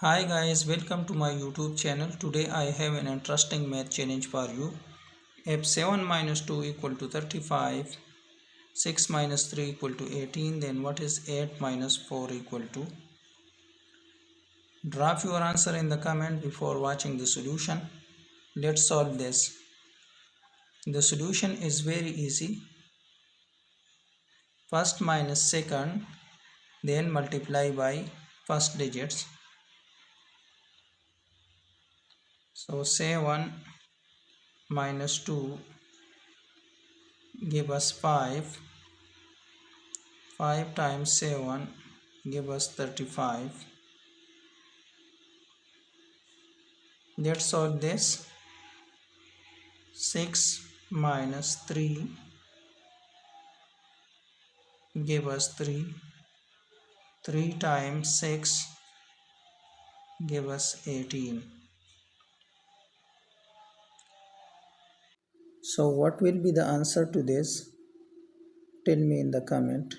Hi guys, welcome to my YouTube channel. Today I have an interesting math challenge for you. If 7 minus 2 equal to 35, 6 minus 3 equal to 18, then what is 8 minus 4 equal to? Drop your answer in the comment before watching the solution. Let's solve this. The solution is very easy. First minus second, then multiply by first digits. So 7 minus 2 give us 5. 5 times 7 give us 35. Let's solve this. 6 minus 3 give us 3. 3 times 6 give us 18. So what will be the answer to this? Tell me in the comment.